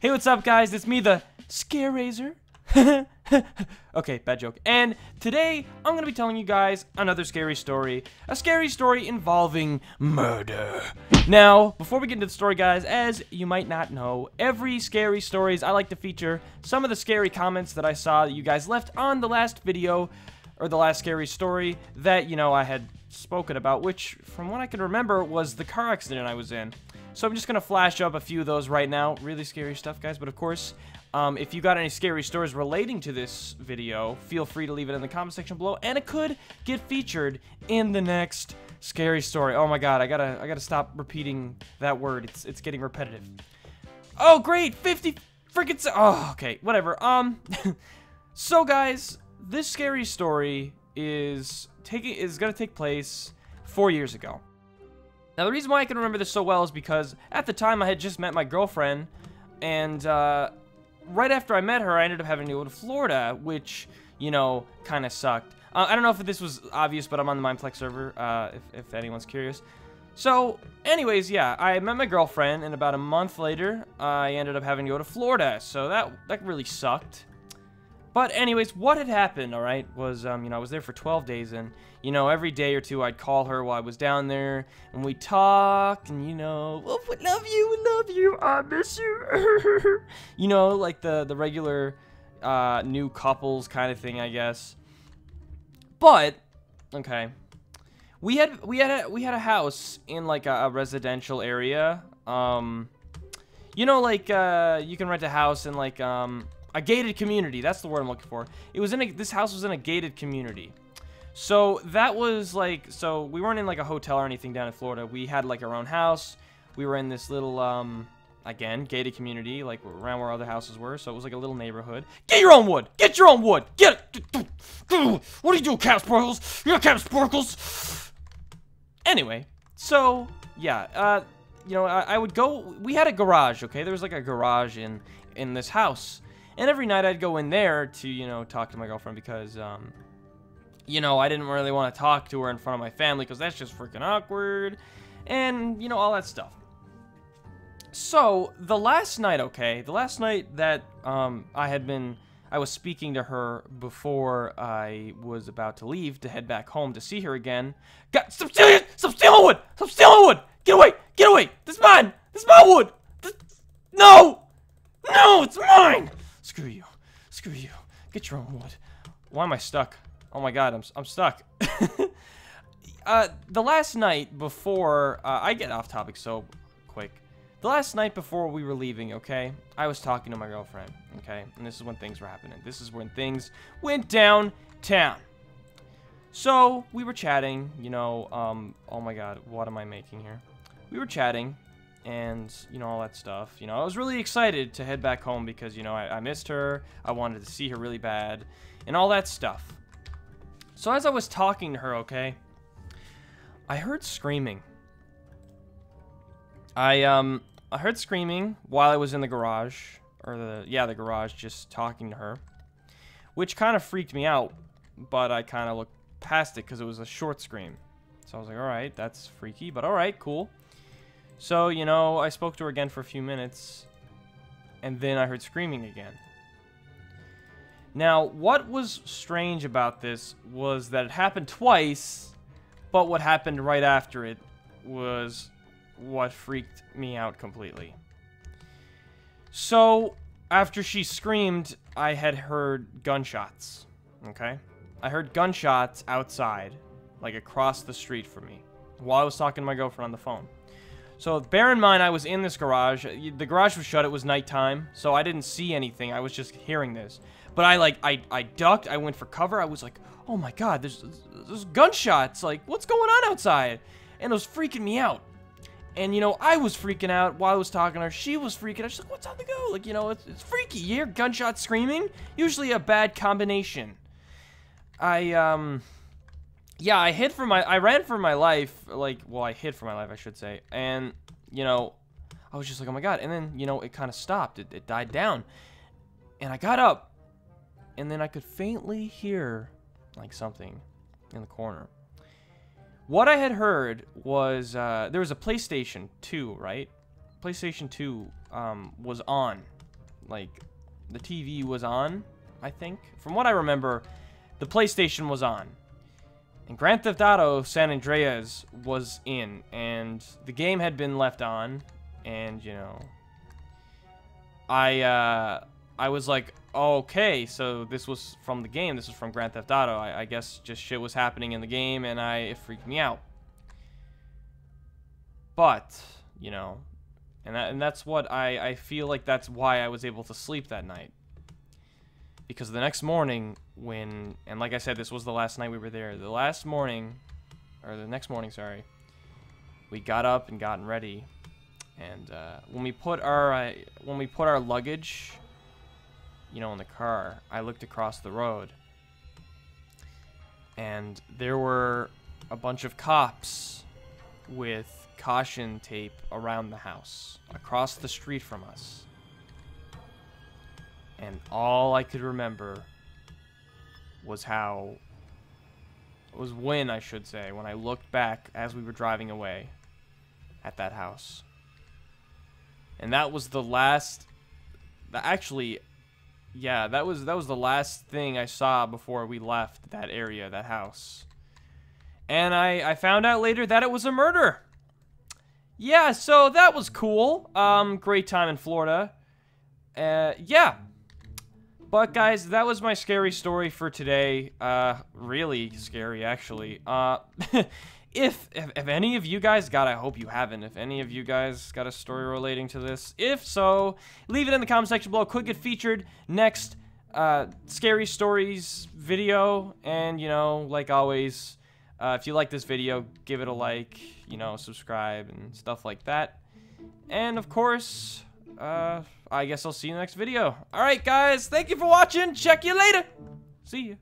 Hey, what's up, guys? It's me, the Scare Raiser. Okay, bad joke. And today, I'm gonna be telling you guys another scary story. A scary story involving murder. Now, before we get into the story, guys, as you might not know, every scary stories, I like to feature some of the scary comments that I saw that you guys left on the last video, or the last scary story that, you know, I had spoken about, which, from what I can remember, was the car accident I was in. So I'm just gonna flash up a few of those right now. Really scary stuff, guys, but of course, if you got any scary stories relating to this video, feel free to leave it in the comment section below, and it could get featured in the next scary story. Oh my god, I gotta stop repeating that word. It's getting repetitive. Oh great, 50 freaking oh, okay, whatever. So guys, this scary story is gonna take place 4 years ago. Now the reason why I can remember this so well is because at the time I had just met my girlfriend, and right after I met her, I ended up having to go to Florida, which, you know, kind of sucked. I don't know if this was obvious, but I'm on the Mineplex server, if anyone's curious. So, anyways, yeah, I met my girlfriend, and about a month later, I ended up having to go to Florida, so that really sucked. But anyways, what had happened, alright, was, you know, I was there for 12 days, and, you know, every day or two I'd call her while I was down there, and we'd talk, and, you know, oh, I love you, I miss you, you know, like the regular, new couples kind of thing, I guess. But, okay, we had a house in, like, a residential area, you know, like, you can rent a house in, like, a gated community. That's the word I'm looking for. It was this house was in a gated community. So that was like, so we weren't in like a hotel or anything down in Florida. We had like our own house. We were in this little, again, gated community, like around where other houses were. So it was like a little neighborhood. Get your own wood! Get your own wood! Get it! What do you do, Cap Sparkles? You're Cap Sparkles! Anyway, so, yeah, you know, I would go, we had a garage, okay? There was like a garage in this house. And every night I'd go in there to, you know, talk to my girlfriend because, you know, I didn't really want to talk to her in front of my family because that's just freaking awkward. And, you know, all that stuff. So, the last night, okay, the last night that I was speaking to her before I was about to leave to head back home to see her again. God, stop stealing wood! Stop stealing wood! Get away! Get away! This is mine! This is my wood! No! No, it's mine! Screw you. Screw you. Get your own wood. Why am I stuck? Oh my god, I'm stuck. The last night before... I get off topic so quick. The last night before we were leaving, okay? I was talking to my girlfriend, okay? And this is when things were happening. This is when things went downtown. So, we were chatting, you know, oh my god, what am I making here? We were chatting. And, you know, all that stuff. You know, I was really excited to head back home because, you know, I missed her. I wanted to see her really bad. And all that stuff. So as I was talking to her, okay, I heard screaming. I heard screaming while I was in the garage. Or, the garage, just talking to her. Which kind of freaked me out. But I kind of looked past it because it was a short scream. So I was like, alright, that's freaky. But alright, cool. So, you know, I spoke to her again for a few minutes, and then I heard screaming again. Now, what was strange about this was that it happened twice, but what happened right after it was what freaked me out completely. So, after she screamed, I had heard gunshots, okay? I heard gunshots outside, like across the street from me, while I was talking to my girlfriend on the phone. So, bear in mind, I was in this garage. The garage was shut. It was nighttime, so I didn't see anything. I was just hearing this. But I ducked. I went for cover. I was like, oh my god, there's gunshots. Like, what's going on outside? And it was freaking me out. And, you know, I was freaking out while I was talking to her. She was freaking out. She's like, what's on the go? Like, you know, it's freaky. You hear gunshots screaming? Usually a bad combination. Yeah, I ran for my life, like, well, I hid for my life, I should say, and, you know, I was just like, oh my god, and then, you know, it kind of stopped, it died down, and I got up, and then I could faintly hear, like, something in the corner. What I had heard was, there was a PlayStation 2, right? PlayStation 2, was on like, the TV was on, I think. From what I remember, the PlayStation was on. And Grand Theft Auto San Andreas was in, and the game had been left on, and, you know, I was like, okay, so this was from the game, this was from Grand Theft Auto. I guess just shit was happening in the game, and it freaked me out. But, you know, and that's what I feel like that's why I was able to sleep that night. Because the next morning, and like I said, this was the last night we were there. The next morning, sorry, we got up and gotten ready, and when we put our luggage, you know, in the car, I looked across the road, and there were a bunch of cops with caution tape around the house, across the street from us. And all I could remember was when I should say, when I looked back as we were driving away at that house. And that was the last, actually, yeah, that was the last thing I saw before we left that area, that house. And I found out later that it was a murder. Yeah, so that was cool. Great time in Florida. Yeah. But guys, that was my scary story for today. Really scary, actually. If any of you guys I hope you haven't. If any of you guys got a story relating to this, if so, leave it in the comment section below. Could get featured next scary stories video. And, you know, like always, if you like this video, give it a like, you know, subscribe and stuff like that. And of course, I guess I'll see you in the next video. Alright guys, thank you for watching. Check you later. See you.